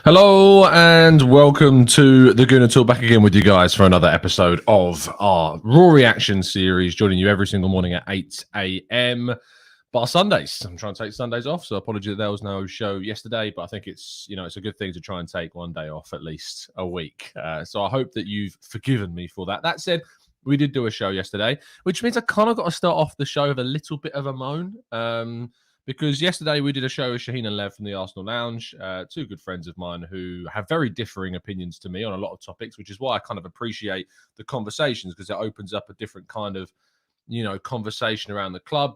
Hello and welcome to the Gooner Talk, back again with you guys for another episode of our Raw Reaction series, joining you every single morning at 8 a.m. Bar Sundays. I'm trying to take Sundays off, so apologies that there was no show yesterday, but I think it's a good thing to try and take one day off at least a week. So I hope that you've forgiven me for that. That said, we did do a show yesterday, which means I kind of got to start off the show with a little bit of a moan. Because yesterday we did a show with Shaheen and Lev from the Arsenal Lounge, two good friends of mine who have very differing opinions to me on a lot of topics, which is why I kind of appreciate the conversations, because it opens up a different kind of, conversation around the club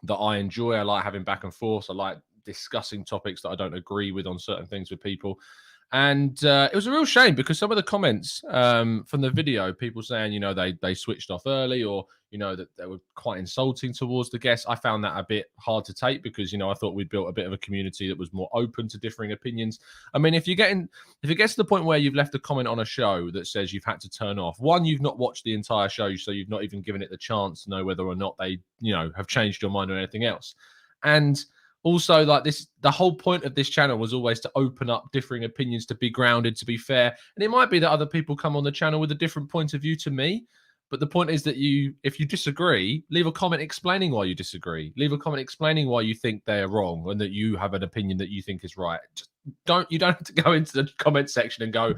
that I enjoy. I like having back and forth. I like discussing topics that I don't agree with on certain things with people. And it was a real shame because some of the comments from the video, people saying, they switched off early, or, that they were quite insulting towards the guests. I found that a bit hard to take because, I thought we'd built a bit of a community that was more open to differing opinions. I mean, if it gets to the point where you've left a comment on a show that says you've had to turn off, one, you've not watched the entire show, so you've not even given it the chance to know whether or not they, have changed your mind or anything else. And also, the whole point of this channel was always to open up differing opinions, to be grounded, to be fair. And it might be that other people come on the channel with a different point of view to me. But the point is that if you disagree, leave a comment explaining why you disagree. Leave a comment explaining why you think they're wrong and that you have an opinion that you think is right. You don't have to go into the comment section and go,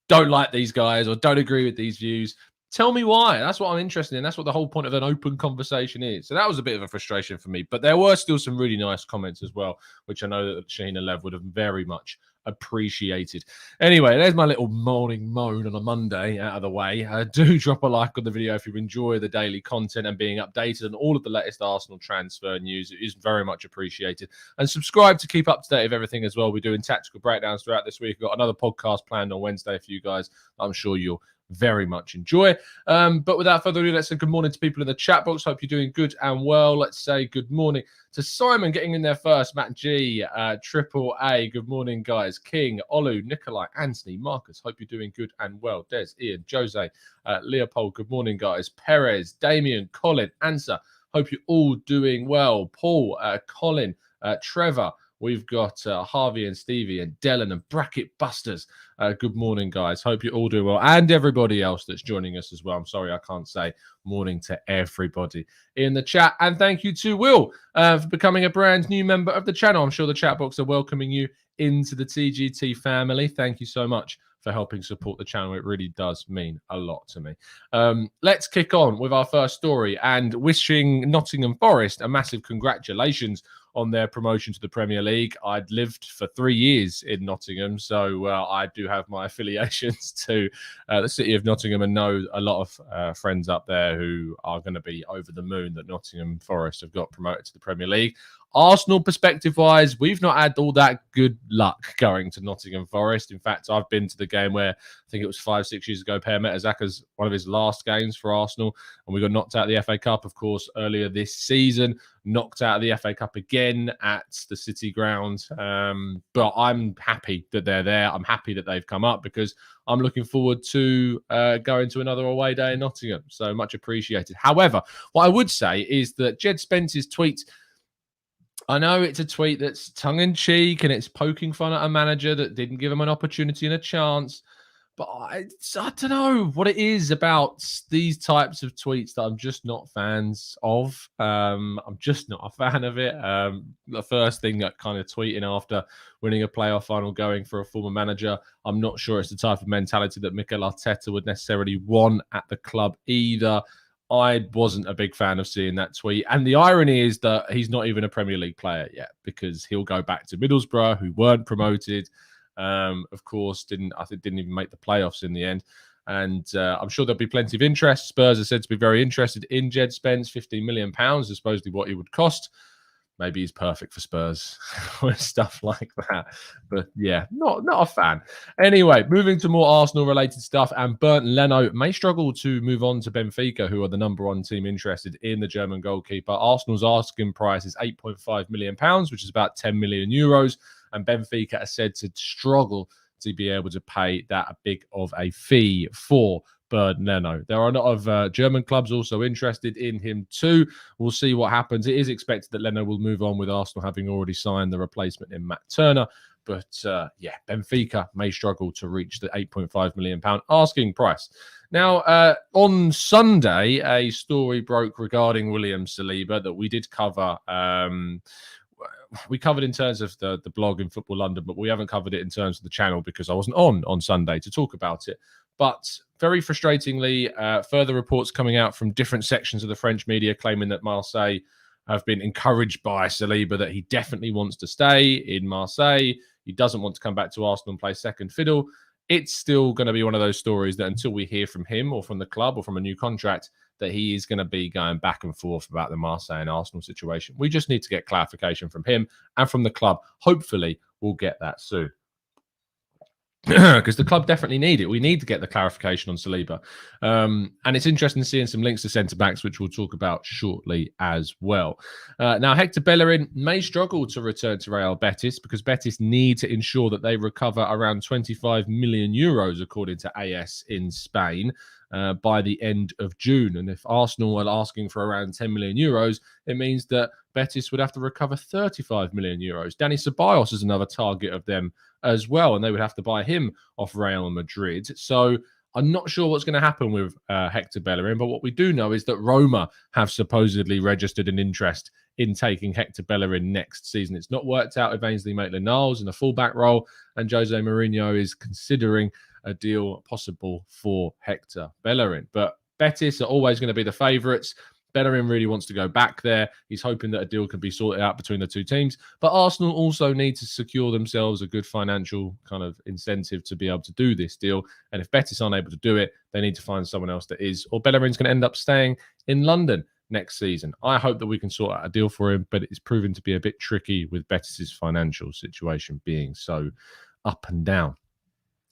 don't like these guys or don't agree with these views. Tell me why. That's what I'm interested in. That's what the whole point of an open conversation is. So that was a bit of a frustration for me. But there were still some really nice comments as well, which I know that Shaheen and Lev would have very much appreciated. Anyway, there's my little morning moan on a Monday out of the way. Do drop a like on the video if you enjoy the daily content and being updated on all of the latest Arsenal transfer news. It is very much appreciated. And subscribe to keep up to date with everything as well. We're doing tactical breakdowns throughout this week. We've got another podcast planned on Wednesday for you guys. I'm sure you'll very much enjoy. But without further ado, let's say good morning to people in the chat box. Hope you're doing good and well. Let's say good morning to Simon getting in there first. Matt G, Triple A. Good morning, guys. King, Olu, Nikolai, Anthony, Marcus. Hope you're doing good and well. Des, Ian, Jose, Leopold. Good morning, guys. Perez, Damien, Colin, Answer. Hope you're all doing well. Paul, Colin, Trevor. We've got Harvey and Stevie and Dylan and Bracket Busters. Good morning, guys. Hope you're all doing well. And everybody else that's joining us as well. I'm sorry I can't say morning to everybody in the chat. And thank you to Will for becoming a brand new member of the channel. I'm sure the chat box are welcoming you into the TGT family. Thank you so much for helping support the channel. It really does mean a lot to me. Let's kick on with our first story and wishing Nottingham Forest a massive congratulations on their promotion to the Premier League. I'd lived for 3 years in Nottingham, so I do have my affiliations to the city of Nottingham and know a lot of friends up there who are going to be over the moon that Nottingham Forest have got promoted to the Premier League. Arsenal perspective-wise, we've not had all that good luck going to Nottingham Forest. In fact, I've been to the game where I think it was 5-6 years ago, Per Mertesackers, one of his last games for Arsenal, and we got knocked out of the FA Cup, of course, earlier this season. Knocked out of the FA Cup again at the City Ground. But I'm happy that they're there. I'm happy that they've come up because I'm looking forward to going to another away day in Nottingham. So much appreciated. However, what I would say is that Jed Spence's tweet, I know it's a tweet that's tongue-in-cheek and it's poking fun at a manager that didn't give him an opportunity and a chance. But I don't know what it is about these types of tweets that I'm just not fans of. I'm just not a fan of it. The first thing that kind of tweeting after winning a playoff final, going for a former manager, I'm not sure it's the type of mentality that Mikel Arteta would necessarily want at the club either. I wasn't a big fan of seeing that tweet. And the irony is that he's not even a Premier League player yet because he'll go back to Middlesbrough, who weren't promoted. Of course, didn't even make the playoffs in the end. And I'm sure there'll be plenty of interest. Spurs are said to be very interested in Jed Spence. £15 million is supposedly what he would cost. Maybe he's perfect for Spurs or stuff like that. But yeah, not a fan. Anyway, moving to more Arsenal-related stuff. And Bernd Leno may struggle to move on to Benfica, who are the #1 team interested in the German goalkeeper. Arsenal's asking price is £8.5 million, which is about 10 million euros. And Benfica are said to struggle to be able to pay that big of a fee for Bernd Leno. There are a lot of German clubs also interested in him too. We'll see what happens. It is expected that Leno will move on with Arsenal having already signed the replacement in Matt Turner. But Benfica may struggle to reach the £8.5 million asking price. Now, on Sunday, a story broke regarding William Saliba that we did cover. We covered in terms of the blog in Football London, but we haven't covered it in terms of the channel because I wasn't on Sunday to talk about it. But very frustratingly, further reports coming out from different sections of the French media claiming that Marseille have been encouraged by Saliba, that he definitely wants to stay in Marseille. He doesn't want to come back to Arsenal and play second fiddle. It's still going to be one of those stories that until we hear from him or from the club or from a new contract, that he is going to be going back and forth about the Marseille and Arsenal situation. We just need to get clarification from him and from the club. Hopefully, we'll get that soon. Because the club definitely need it. We need to get the clarification on Saliba. And it's interesting seeing some links to centre-backs, which we'll talk about shortly as well. Now, Hector Bellerin may struggle to return to Real Betis because Betis need to ensure that they recover around 25 million euros, according to AS in Spain, by the end of June. And if Arsenal are asking for around 10 million euros, it means that Betis would have to recover 35 million euros. Dani Ceballos is another target of them as well, and they would have to buy him off Real Madrid. So I'm not sure what's going to happen with Hector Bellerin, but what we do know is that Roma have supposedly registered an interest in taking Hector Bellerin next season. It's not worked out with Ainsley Maitland-Niles in a fullback role, and Jose Mourinho is considering a deal possible for Hector Bellerin. But Betis are always going to be the favourites. Bellerin really wants to go back there. He's hoping that a deal can be sorted out between the two teams. But Arsenal also need to secure themselves a good financial kind of incentive to be able to do this deal. And if Betis aren't able to do it, they need to find someone else that is. Or Bellerin's going to end up staying in London next season. I hope that we can sort out a deal for him, but it's proven to be a bit tricky with Betis's financial situation being so up and down.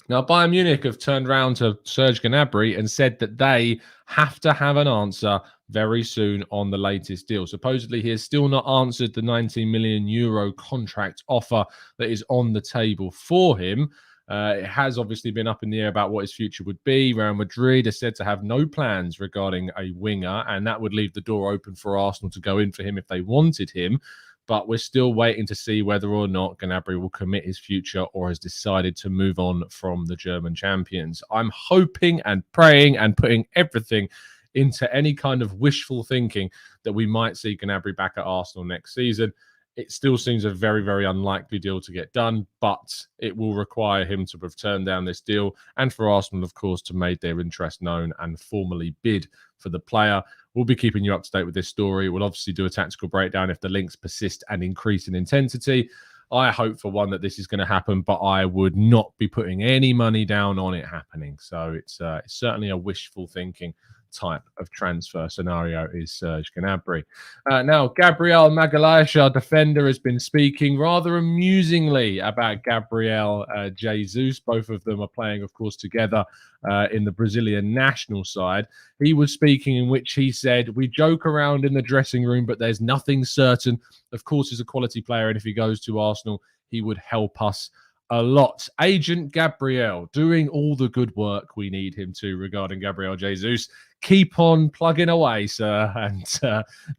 Now, Bayern Munich have turned around to Serge Gnabry and said that they have to have an answer very soon on the latest deal. Supposedly, he has still not answered the 90 million euro contract offer that is on the table for him. It has obviously been up in the air about what his future would be. Real Madrid are said to have no plans regarding a winger, and that would leave the door open for Arsenal to go in for him if they wanted him. But we're still waiting to see whether or not Gnabry will commit his future or has decided to move on from the German champions. I'm hoping and praying and putting everything into any kind of wishful thinking that we might see Gnabry back at Arsenal next season. It still seems a very, very unlikely deal to get done, but it will require him to have turned down this deal and for Arsenal, of course, to make their interest known and formally bid for the player. We'll be keeping you up to date with this story. We'll obviously do a tactical breakdown if the links persist and increase in intensity. I hope for one that this is going to happen, but I would not be putting any money down on it happening. So it's certainly a wishful thinking type of transfer scenario is Serge Gnabry. Now, Gabriel Magalhaes, our defender, has been speaking rather amusingly about Gabriel Jesus. Both of them are playing, of course, together in the Brazilian national side. He was speaking in which he said, "We joke around in the dressing room, but there's nothing certain. Of course, he's a quality player, and if he goes to Arsenal, he would help us a lot." Agent Gabriel doing all the good work we need him to regarding Gabriel Jesus. Keep on plugging away, sir, and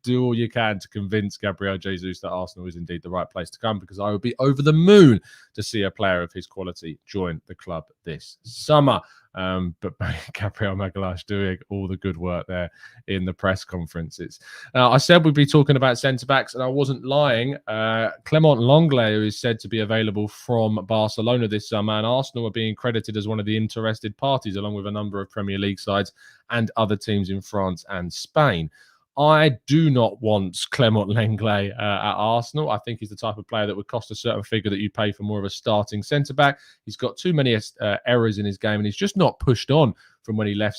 do all you can to convince Gabriel Jesus that Arsenal is indeed the right place to come, because I would be over the moon to see a player of his quality join the club this summer. But Gabriel Magalhaes doing all the good work there in the press conferences. I said we'd be talking about centre-backs, and I wasn't lying. Clement Lenglet, who is said to be available from Barcelona this summer, and Arsenal are being credited as one of the interested parties, along with a number of Premier League sides and other teams in France and Spain. I do not want Clement Lenglet at Arsenal. I think he's the type of player that would cost a certain figure that you pay for more of a starting centre-back. He's got too many errors in his game, and he's just not pushed on from when he left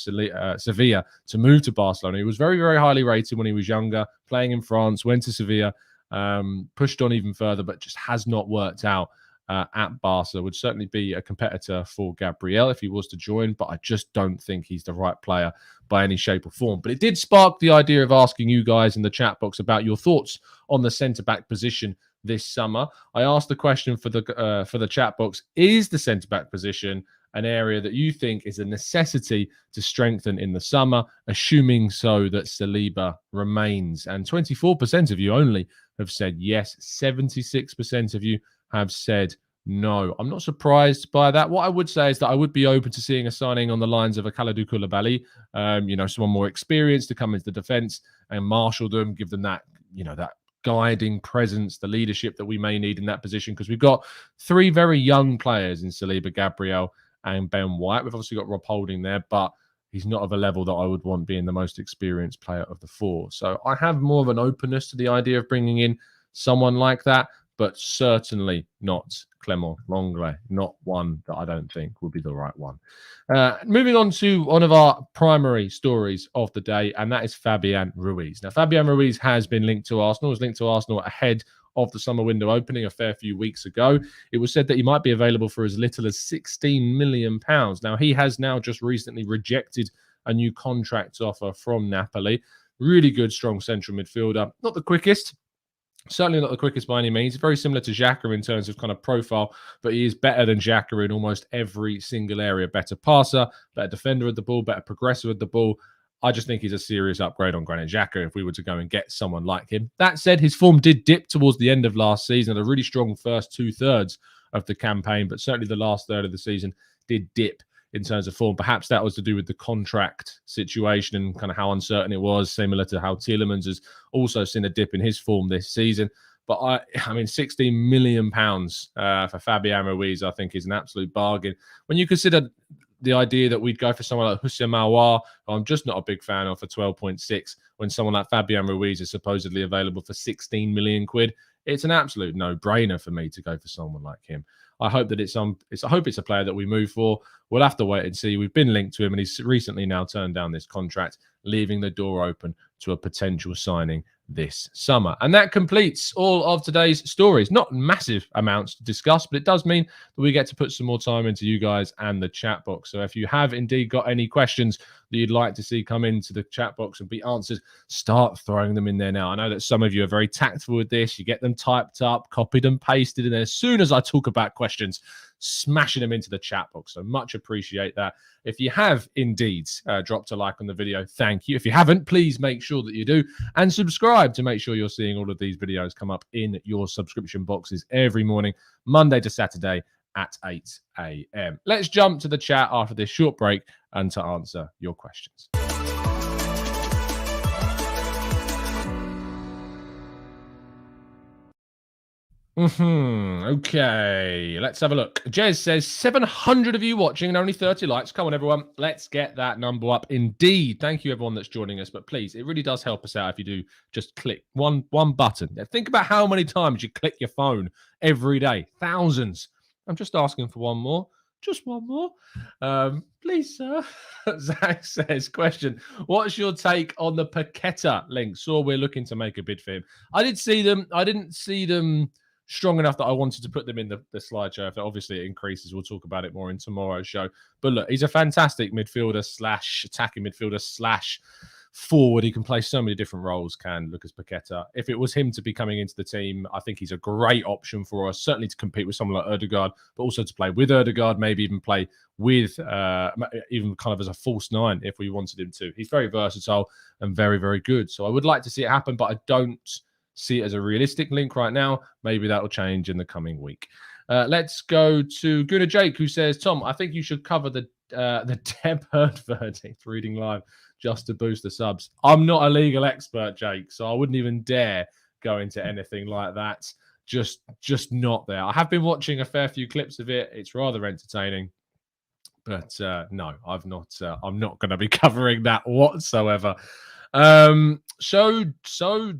Sevilla to move to Barcelona. He was very, very highly rated when he was younger, playing in France, went to Sevilla, pushed on even further, but just has not worked out at Barca. Would certainly be a competitor for Gabriel if he was to join, but I just don't think he's the right player by any shape or form. But it did spark the idea of asking you guys in the chat box about your thoughts on the centre-back position this summer. I asked the question for the chat box: is the centre-back position an area that you think is a necessity to strengthen in the summer, assuming so that Saliba remains? And 24% of you only have said yes. 76% of you have said No, I'm not surprised by that. What I would say is that I would be open to seeing a signing on the lines of a Kalidou Koulibaly, someone more experienced to come into the defence and marshal them, give them that, that guiding presence, the leadership that we may need in that position. Because we've got three very young players in Saliba, Gabriel, and Ben White. We've obviously got Rob Holding there, but he's not of a level that I would want being the most experienced player of the four. So I have more of an openness to the idea of bringing in someone like that, but certainly not Clement Lenglet, not one that I don't think would be the right one. Moving on to one of our primary stories of the day, and that is Fabian Ruiz. Now, Fabian Ruiz has been linked to Arsenal, was linked to Arsenal ahead of the summer window opening a fair few weeks ago. It was said that he might be available for as little as £16 million. Now, he has now just recently rejected a new contract offer from Napoli. Really good, strong central midfielder. Not the quickest. Certainly not the quickest by any means. Very similar to Xhaka in terms of kind of profile, but he is better than Xhaka in almost every single area. Better passer, better defender of the ball, better progressor of the ball. I just think he's a serious upgrade on Granit Xhaka if we were to go and get someone like him. That said, his form did dip towards the end of last season, a really strong first 2/3 of the campaign, but certainly the last third of the season did dip in terms of form. Perhaps that was to do with the contract situation and kind of how uncertain it was, similar to how Tielemans has also seen a dip in his form this season. But I mean, £16 million for Fabian Ruiz, I think, is an absolute bargain. When you consider the idea that we'd go for someone like Houssem Aouar, who I'm just not a big fan of, for 12.6, when someone like Fabian Ruiz is supposedly available for 16 million quid, it's an absolute no-brainer for me to go for someone like him. I hope that I hope it's a player that we move for. We'll have to wait and see. We've been linked to him, and he's recently now turned down this contract, leaving the door open to a potential signing this summer. And that completes all of today's stories. Not massive amounts to discuss, but it does mean that we get to put some more time into you guys and the chat box. So if you have indeed got any questions that you'd like to see come into the chat box and be answered, start throwing them in there now. I know that some of you are very tactful with this. You get them typed up, copied and pasted, and then as soon as I talk about questions, smashing them into the chat box. So much appreciate that. If you have indeed dropped a like on the video, thank you. If you haven't, please make sure that you do, and subscribe to make sure you're seeing all of these videos come up in your subscription boxes every morning, Monday to Saturday at 8 a.m. Let's jump to the chat after this short break and to answer your questions. Okay, let's have a look. Jez says 700 of you watching and only 30 likes. Come on, everyone. Let's get that number up. Indeed. Thank you, everyone that's joining us. But please, it really does help us out if you do just click one button. Think about how many times you click your phone every day. Thousands. I'm just asking for one more. Just one more. Please, sir. Zach says, question, what's your take on the Paqueta link? So we're looking to make a bid for him. I did see them. I didn't see them strong enough that I wanted to put them in the slideshow. If obviously it increases, we'll talk about it more in tomorrow's show. But look, he's a fantastic midfielder / attacking midfielder / forward. He can play so many different roles, can Lucas Paqueta. If it was him to be coming into the team, I think he's a great option for us, certainly to compete with someone like Ødegaard, but also to play with Ødegaard, maybe even play with, even kind of as a false nine if we wanted him to. He's very versatile and very, very good. So I would like to see it happen, but I don't see it as a realistic link right now. Maybe that will change in the coming week. Let's go to Gooner Jake, who says, Tom, I think you should cover the Deb Heard verdict reading live just to boost the subs. I'm not a legal expert, Jake, so I wouldn't even dare go into anything like that. Just not there. I have been watching a fair few clips of it. It's rather entertaining. But no, I'm not going to be covering that whatsoever. So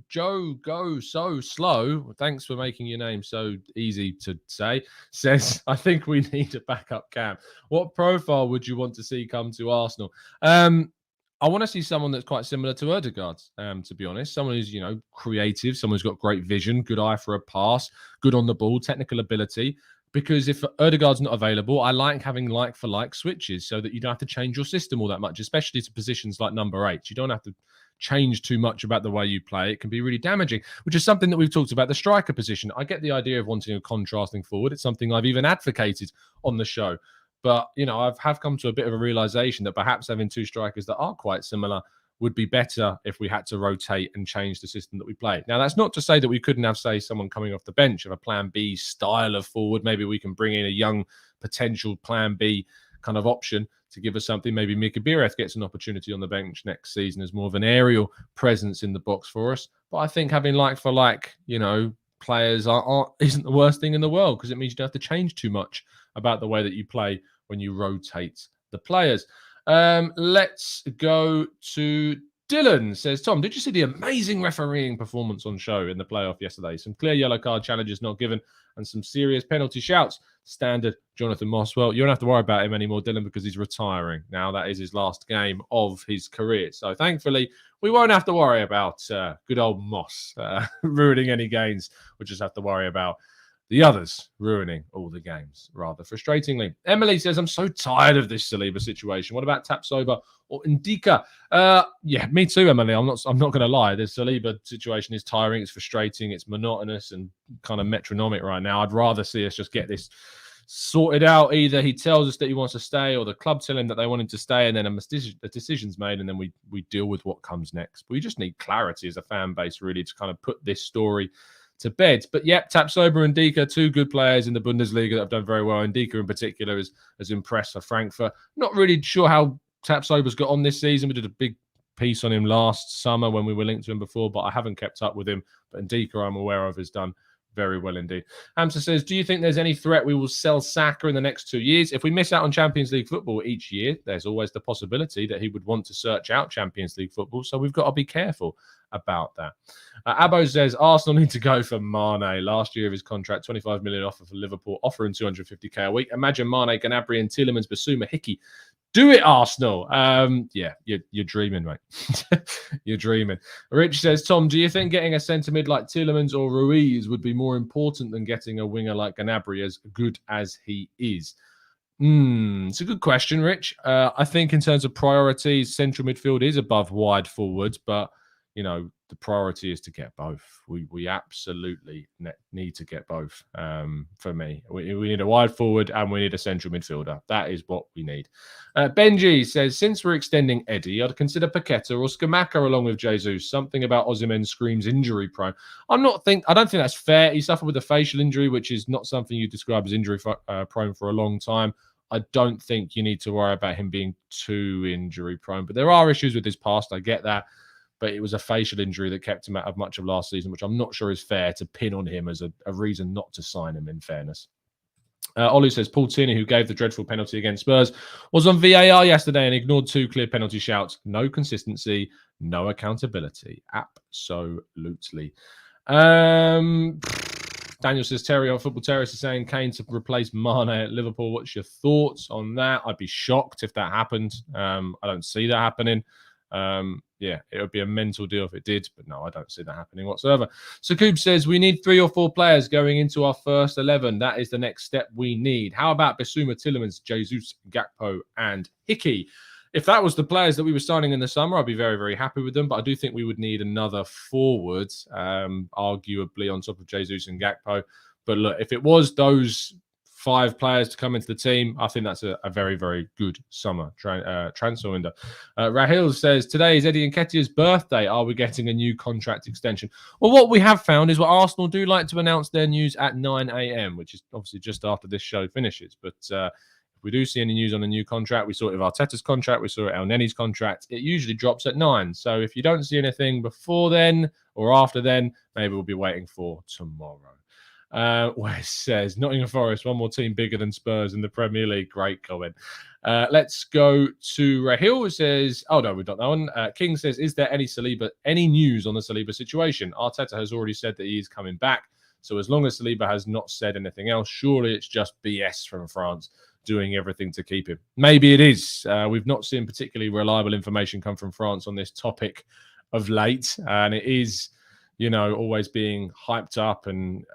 Joe Go So Slow, thanks for making your name so easy to say, says, I think we need a backup cam. What profile would you want to see come to Arsenal? I want to see someone that's quite similar to Ødegaard, to be honest. Someone who's, creative, someone who's got great vision, good eye for a pass, good on the ball, technical ability. Because if Ødegaard's not available, I like having like-for-like switches so that you don't have to change your system all that much, especially to positions like number 8. You don't have to change too much about the way you play. It can be really damaging, which is something that we've talked about, the striker position. I get the idea of wanting a contrasting forward. It's something I've even advocated on the show. But, I have come to a bit of a realization that perhaps having two strikers that are quite similar would be better if we had to rotate and change the system that we play. Now, that's not to say that we couldn't have, say, someone coming off the bench of a plan B style of forward. Maybe we can bring in a young potential plan B kind of option to give us something. Maybe Mika Bireth gets an opportunity on the bench next season as more of an aerial presence in the box for us. But I think having like for like, players isn't the worst thing in the world, because it means you don't have to change too much about the way that you play when you rotate the players. Let's go to Dylan. Says, Tom, did you see the amazing refereeing performance on show in the playoff yesterday? Some clear yellow card challenges not given and some serious penalty shouts. Standard Jonathan Moss. Well, you don't have to worry about him anymore, Dylan, because he's retiring. Now that is his last game of his career. So thankfully, we won't have to worry about good old Moss ruining any games. We'll just have to worry about the others ruining all the games, rather frustratingly. Emily says, I'm so tired of this Saliba situation. What about Tapsoba or Ndika? Yeah, me too, Emily. I'm not going to lie. The Saliba situation is tiring. It's frustrating. It's monotonous and kind of metronomic right now. I'd rather see us just get this sorted out. Either he tells us that he wants to stay, or the club tell him that they want him to stay, and then a decision's made, and then we deal with what comes next. But we just need clarity as a fan base, really, to kind of put this story to bed. But yeah, Tapsoba and Ndika, two good players in the Bundesliga that have done very well. Ndika in particular has impressed for Frankfurt. Not really sure how Tapsoba's got on this season. We did a big piece on him last summer when we were linked to him before, but I haven't kept up with him. But Ndika, I'm aware of, has done very well indeed. Hamster says, do you think there's any threat we will sell Saka in the next 2 years? If we miss out on Champions League football each year, there's always the possibility that he would want to search out Champions League football. So we've got to be careful about that. Abo says, Arsenal need to go for Mane. Last year of his contract, 25 million offer for Liverpool, offering 250k a week. Imagine Mane, Gnabry and Tielemans, Basuma, Hickey. Do it, Arsenal. Yeah, you're dreaming, mate. You're dreaming. Rich says, Tom, do you think getting a centre mid like Tielemans or Ruiz would be more important than getting a winger like Gnabry, as good as he is? It's a good question, Rich. I think in terms of priorities, central midfield is above wide forwards, but the priority is to get both. We absolutely need to get both. For me, we need a wide forward and we need a central midfielder. That is what we need. Benji says, since we're extending Eddie, I'd consider Paqueta or Scamacca along with Jesus. Something about Osimhen screams injury prone. I don't think that's fair. He suffered with a facial injury, which is not something you describe as injury prone for a long time. I don't think you need to worry about him being too injury prone, but there are issues with his past. I get that. But it was a facial injury that kept him out of much of last season, which I'm not sure is fair to pin on him as a reason not to sign him, in fairness. Olu says, Paul Tierney, who gave the dreadful penalty against Spurs, was on VAR yesterday and ignored two clear penalty shouts. No consistency, no accountability. Absolutely. Daniel says, Terry on Football Terrace is saying Kane to replace Mane at Liverpool. What's your thoughts on that? I'd be shocked if that happened. I don't see that happening. Yeah, it would be a mental deal if it did, but no, I don't see that happening whatsoever. So Koob says, we need 3 or 4 players going into our first 11. That is the next step we need. How about Basuma, Tielemans, Jesus, Gakpo, and Hickey? If that was the players that we were signing in the summer, I'd be very, very happy with them, but I do think we would need another forward, arguably on top of Jesus and Gakpo. But look, if it was those 5 players to come into the team, I think that's a very, very good summer transfer window. Rahil says, today is Eddie Nketiah's birthday. Are we getting a new contract extension? Well, what we have found is what Arsenal do like to announce their news at 9 a.m., which is obviously just after this show finishes. But if we do see any news on a new contract, we saw it with Arteta's contract, we saw it El Neni's contract, it usually drops at 9. So if you don't see anything before then or after then, maybe we'll be waiting for tomorrow. Wes says, Nottingham Forest, one more team bigger than Spurs in the Premier League. Great comment. Let's go to Rahil, who says, oh no, we've got that one. King says, is there any news on the Saliba situation? Arteta has already said that he is coming back. So as long as Saliba has not said anything else, surely it's just BS from France doing everything to keep him. Maybe it is. We've not seen particularly reliable information come from France on this topic of late. And it is, always being hyped up, and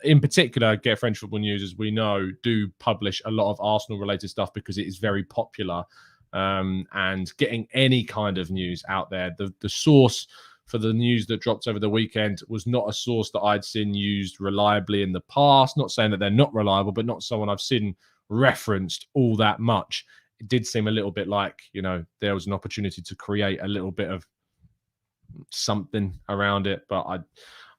in particular, Get French Football News, as we know, do publish a lot of Arsenal-related stuff because it is very popular, and getting any kind of news out there. The source for the news that dropped over the weekend was not a source that I'd seen used reliably in the past. Not saying that they're not reliable, but not someone I've seen referenced all that much it did seem a little bit like, there was an opportunity to create a little bit of something around it, but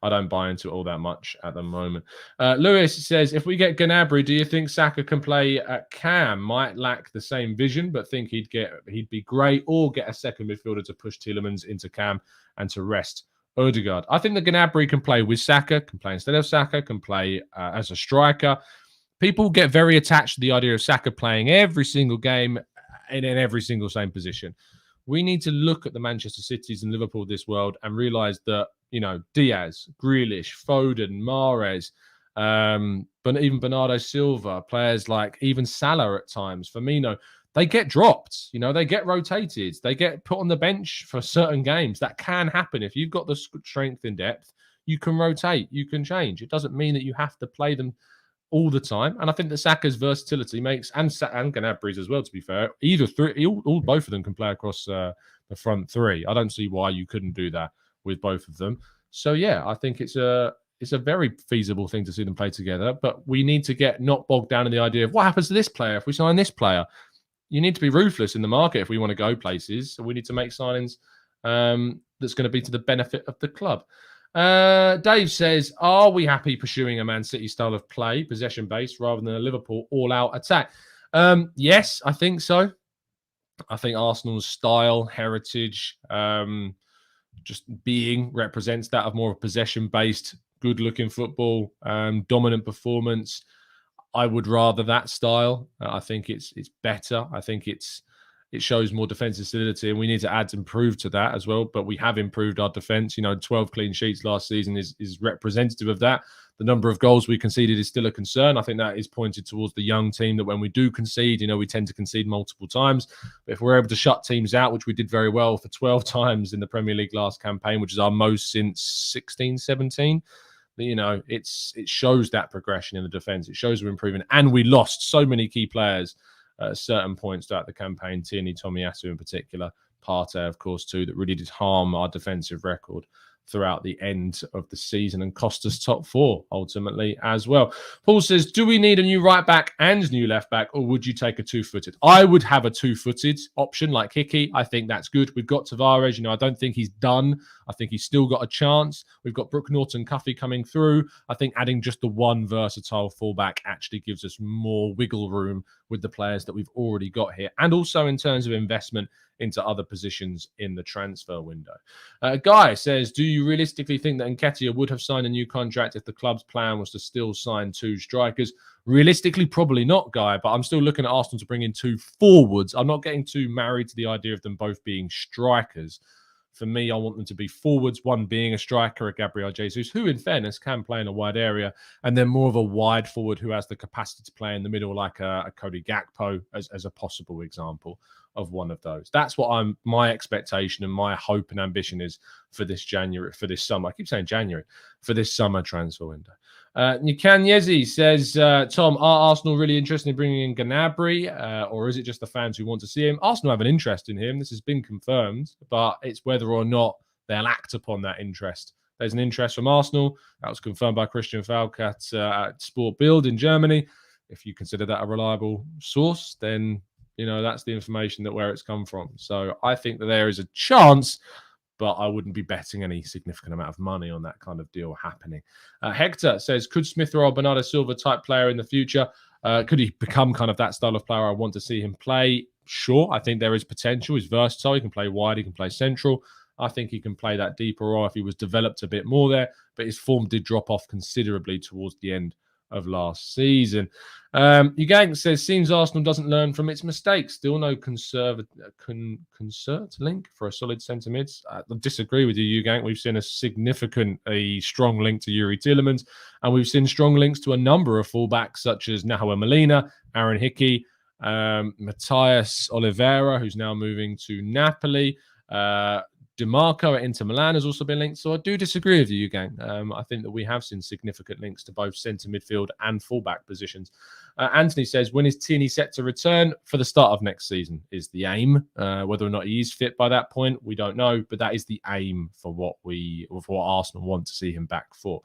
I don't buy into it all that much at the moment. Lewis says, if we get Gnabry, do you think Saka can play at cam? Might lack the same vision, but think he'd be great, or get a second midfielder to push Tielemans into cam and to rest Odegaard. I think that Gnabry can play with Saka, can play instead of Saka, can play as a striker. People get very attached to the idea of Saka playing every single game in every single same position. We need to look at the Manchester Cities and Liverpool of this world and realise that, Diaz, Grealish, Foden, Mahrez, but even Bernardo Silva, players like even Salah at times, Firmino, they get dropped, they get rotated, they get put on the bench for certain games. That can happen. If you've got the strength in depth, you can rotate, you can change. It doesn't mean that you have to play them all the time. And I think that Saka's versatility makes, and Gnabry's as well, to be fair, both of them can play across the front three. I don't see why you couldn't do that with both of them. So yeah, I think it's a very feasible thing to see them play together, but we need to get not bogged down in the idea of what happens to this player if we sign this player. You need to be ruthless in the market if we want to go places. So we need to make signings that's going to be to the benefit of the club. Dave says, are we happy pursuing a Man City style of play, possession-based, rather than a Liverpool all-out attack? Yes, I think so. I think Arsenal's style, heritage, just being represents that of more of a possession-based, good-looking football, dominant performance. I would rather that style. I think it's better. I think it shows more defensive solidity, and we need to add and improve to that as well. But we have improved our defense. 12 clean sheets last season is representative of that. The number of goals we conceded is still a concern. I think that is pointed towards the young team, that when we do concede, we tend to concede multiple times. But if we're able to shut teams out, which we did very well for 12 times in the Premier League last campaign, which is our most since 16, 17, it shows that progression in the defense. It shows we're improving. And we lost so many key players at certain points throughout the campaign. Tierney, Tomiyasu in particular, Partey, of course, too, that really did harm our defensive record throughout the end of the season and cost us top four ultimately as well. Paul says, do we need a new right back and new left back, or would you take a two-footed? I would have a two-footed option like Hickey. I think that's good. We've got Tavares. I don't think he's done. I think he's still got a chance. We've got Brook Norton-Cuffy coming through. I think adding just the one versatile fullback actually gives us more wiggle room with the players that we've already got here, and also in terms of investment into other positions in the transfer window. Guy says, do you realistically think that Nketiah would have signed a new contract if the club's plan was to still sign two strikers? Realistically, probably not, Guy, but I'm still looking at Arsenal to bring in two forwards. I'm not getting too married to the idea of them both being strikers. For me, I want them to be forwards, one being a striker, a Gabriel Jesus, who in fairness can play in a wide area, and then more of a wide forward who has the capacity to play in the middle, like a Cody Gakpo as a possible example of one of those. That's what my expectation and my hope and ambition is for this summer. I keep saying January, for this summer transfer window. Nyekanyezi says, Tom, are Arsenal really interested in bringing in Gnabry, or is it just the fans who want to see him? Arsenal have an interest in him. This has been confirmed, but it's whether or not they'll act upon that interest. There's an interest from Arsenal. That was confirmed by Christian Falk at Sport Bild in Germany. If you consider that a reliable source, then that's the information where it's come from. So I think that there is a chance, but I wouldn't be betting any significant amount of money on that kind of deal happening. Hector says, could Smith Rowe or Bernardo Silva type player in the future? Could he become kind of that style of player I want to see him play? Sure, I think there is potential. He's versatile. He can play wide. He can play central. I think he can play that deeper role if he was developed a bit more there, but his form did drop off considerably towards the end of last season. Ugang says, seems Arsenal doesn't learn from its mistakes. Still no concert link for a solid centre mid. I disagree with you, Ugang. We've seen a strong link to Yuri Tielemans, and we've seen strong links to a number of fullbacks such as Nahuel Molina, Aaron Hickey, Matthias Oliveira, who's now moving to Napoli. DeMarco at Inter Milan has also been linked. So I do disagree with you, gang. I think that we have seen significant links to both centre midfield and fullback positions. Anthony says, when is Tierney set to return? For the start of next season is the aim. Whether or not he is fit by that point, we don't know. But that is the aim for what Arsenal want to see him back for.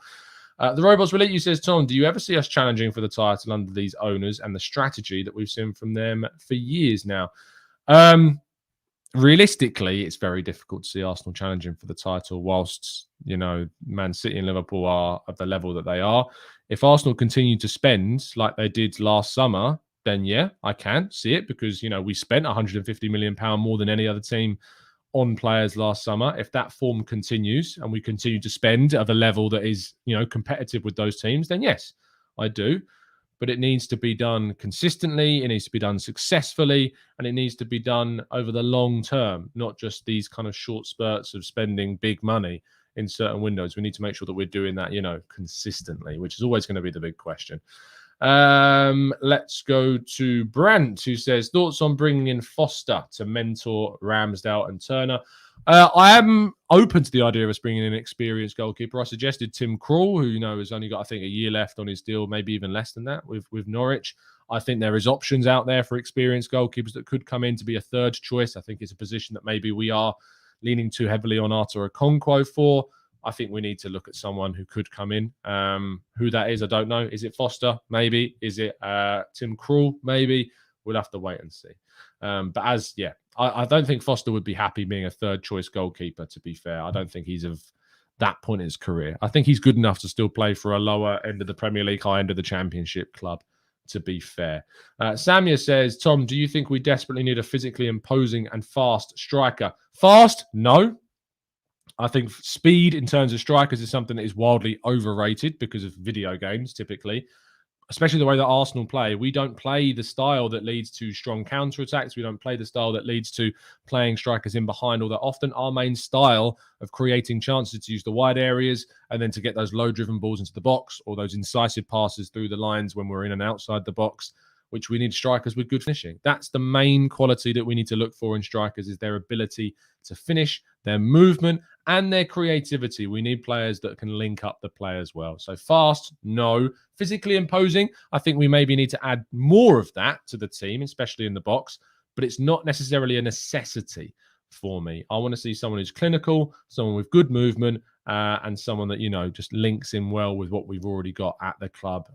The Robots Will Eat You says, Tom, do you ever see us challenging for the title under these owners and the strategy that we've seen from them for years now? Realistically, it's very difficult to see Arsenal challenging for the title whilst, Man City and Liverpool are at the level that they are. If Arsenal continue to spend like they did last summer, then yeah, I can see it because, we spent £150 million more than any other team on players last summer. If that form continues and we continue to spend at a level that is, competitive with those teams, then yes, I do. But it needs to be done consistently, it needs to be done successfully, and it needs to be done over the long term, not just these kind of short spurts of spending big money in certain windows. We need to make sure that we're doing that, consistently, which is always going to be the big question. Let's go to Brent, who says, thoughts on bringing in Foster to mentor Ramsdale and Turner? I am open to the idea of us bringing in an experienced goalkeeper. I suggested Tim Krul, who, has only got, I think, a year left on his deal, maybe even less than that with Norwich. I think there is options out there for experienced goalkeepers that could come in to be a third choice. I think it's a position that maybe we are leaning too heavily on Artur Okonkwo for. I think we need to look at someone who could come in. Who that is, I don't know. Is it Foster? Maybe. Is it Tim Krul? Maybe. We'll have to wait and see. I don't think Foster would be happy being a third choice goalkeeper, to be fair. I don't think he's of that point in his career. I think he's good enough to still play for a lower end of the Premier League, high end of the Championship club, to be fair. Samia says, Tom, do you think we desperately need a physically imposing and fast striker? Fast? No. I think speed in terms of strikers is something that is wildly overrated because of video games, typically, especially the way that Arsenal play. We don't play the style that leads to strong counterattacks. We don't play the style that leads to playing strikers in behind all that often. Our main style of creating chances to use the wide areas and then to get those low-driven balls into the box or those incisive passes through the lines when we're in and outside the box, which we need strikers with good finishing. That's the main quality that we need to look for in strikers, is their ability to finish, their movement, and their creativity. We need players that can link up the play as well. So fast, no. Physically imposing, I think we maybe need to add more of that to the team, especially in the box, but it's not necessarily a necessity for me. I want to see someone who's clinical, someone with good movement, and someone that, just links in well with what we've already got at the club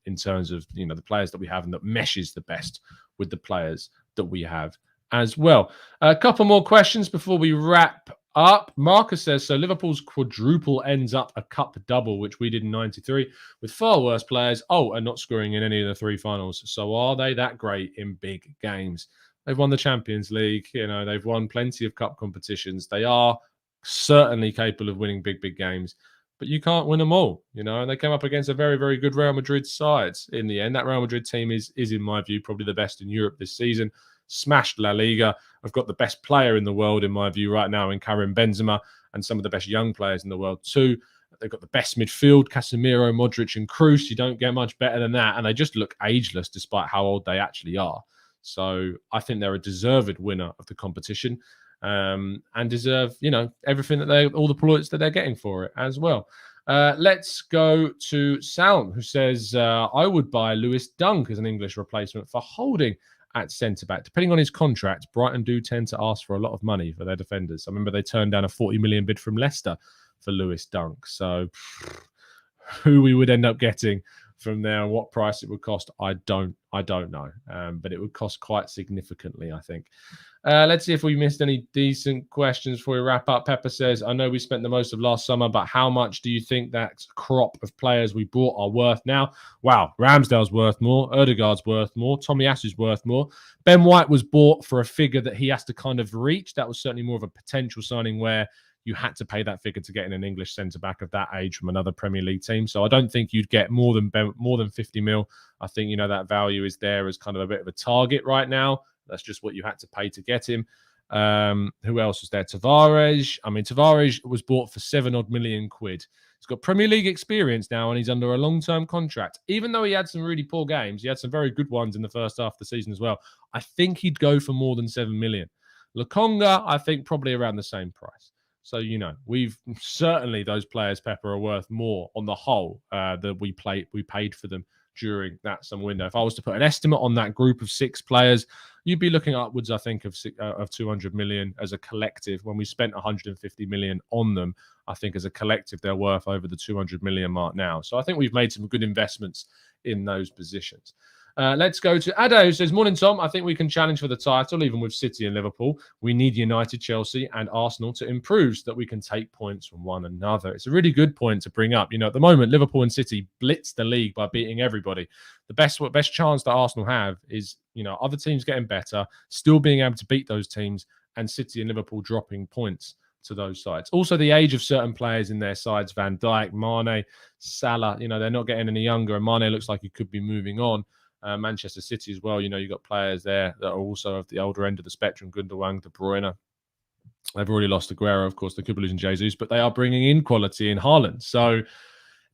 in terms of, the players that we have and that meshes the best with the players that we have as well. A couple more questions before we wrap up. Marcus says, so Liverpool's quadruple ends up a cup double, which we did in 93, with far worse players, and not scoring in any of the three finals. So are they that great in big games? They've won the Champions League. They've won plenty of cup competitions. They are certainly capable of winning big games, but you can't win them all, and they came up against a very, very good Real Madrid side in the end. That Real Madrid team is in my view, probably the best in Europe this season. Smashed La Liga. I've got the best player in the world, in my view, right now in Karim Benzema, and some of the best young players in the world too. They've got the best midfield, Casemiro, Modric, and Kroos. You don't get much better than that, and they just look ageless despite how old they actually are. So I think they're a deserved winner of the competition, and deserve, everything that all the plaudits that they're getting for it as well. Let's go to Salm, who says, I would buy Lewis Dunk as an English replacement for Holding at centre-back. Depending on his contract, Brighton do tend to ask for a lot of money for their defenders. I remember they turned down a 40 million bid from Leicester for Lewis Dunk. So who we would end up getting from there and what price it would cost, I don't know. But it would cost quite significantly, I think. Let's see if we missed any decent questions before we wrap up. Pepper says, I know we spent the most of last summer, but how much do you think that crop of players we bought are worth now? Wow, Ramsdale's worth more. Ødegaard's worth more. Tomiyasu's worth more. Ben White was bought for a figure that he has to kind of reach. That was certainly more of a potential signing where you had to pay that figure to get in an English centre-back of that age from another Premier League team. So I don't think you'd get more than 50 mil. I think, that value is there as kind of a bit of a target right now. That's just what you had to pay to get him. Who else was there? Tavares. Tavares was bought for 7 million quid. He's got Premier League experience now and he's under a long-term contract. Even though he had some really poor games, he had some very good ones in the first half of the season as well. I think he'd go for more than 7 million. Lokonga, I think probably around the same price. So, we've certainly, those players, Pepper, are worth more on the whole that we paid for them during that summer window. If I was to put an estimate on that group of 6 players, you'd be looking upwards, I think, of 200 million as a collective. When we spent 150 million on them, I think as a collective, they're worth over the 200 million mark now. So I think we've made some good investments in those positions. Let's go to Ado, who says, morning, Tom. I think we can challenge for the title, even with City and Liverpool. We need United, Chelsea and Arsenal to improve so that we can take points from one another. It's a really good point to bring up. You know, at the moment, Liverpool and City blitz the league by beating everybody. The best chance that Arsenal have is, you know, other teams getting better, still being able to beat those teams, and City and Liverpool dropping points to those sides. Also, the age of certain players in their sides, Van Dijk, Mane, Salah, you know, they're not getting any younger, and Mane looks like he could be moving on. Manchester City as well, you know, you've got players there that are also of the older end of the spectrum, Gundogan, De Bruyne. They've already lost Aguero, of course, they could be losing Jesus, but they are bringing in quality in Haaland. So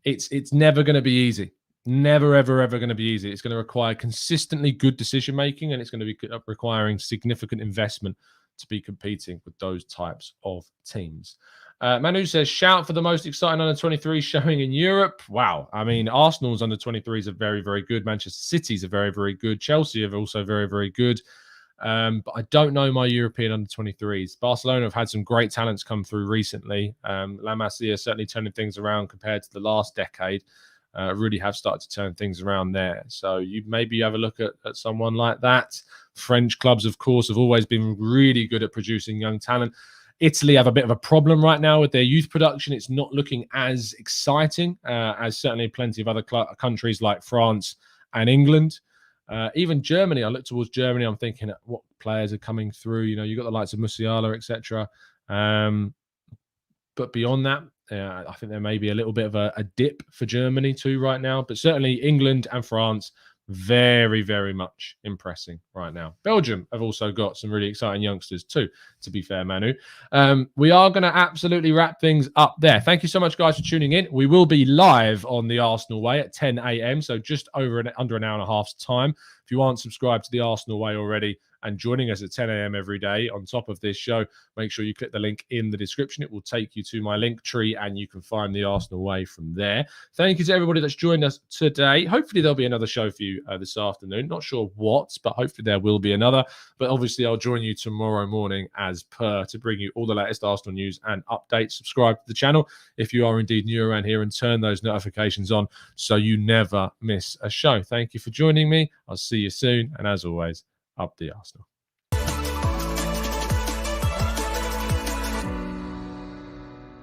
it's never going to be easy. Never, ever, ever going to be easy. It's going to require consistently good decision-making, and it's going to be requiring significant investment to be competing with those types of teams. Manu says, shout for the most exciting under-23 showing in Europe. Wow. I mean, Arsenal's under-23s are very, very good. Manchester City's are very, very good. Chelsea are also very, very good. But I don't know my European under-23s. Barcelona have had some great talents come through recently. La Masia certainly turning things around compared to the last decade. Really have started to turn things around there. So you maybe have a look at someone like that. French clubs, of course, have always been really good at producing young talent. Italy have a bit of a problem right now with their youth production. It's not looking as exciting as certainly plenty of other countries like France and England. Even Germany, I look towards Germany, I'm thinking what players are coming through. You know, you've got the likes of Musiala, etc. But beyond that, I think there may be a little bit of a dip for Germany too right now. But certainly England and France, very, very much impressing right now. Belgium have also got some really exciting youngsters too, to be fair, Manu. We are going to absolutely wrap things up there. Thank you so much, guys, for tuning in. We will be live on the Arsenal Way at 10 a.m., so just under an hour and a half's time. If you aren't subscribed to the Arsenal Way already and joining us at 10 a.m. every day on top of this show, make sure you click the link in the description. It will take you to my link tree and you can find the Arsenal Way from there. Thank you to everybody that's joined us today. Hopefully there'll be another show for you this afternoon. Not sure what, but hopefully there will be another. But obviously I'll join you tomorrow morning as per to bring you all the latest Arsenal news and updates. Subscribe to the channel if you are indeed new around here, and turn those notifications on so you never miss a show. Thank you for joining me. I'll see you soon. And as always, up the Arsenal.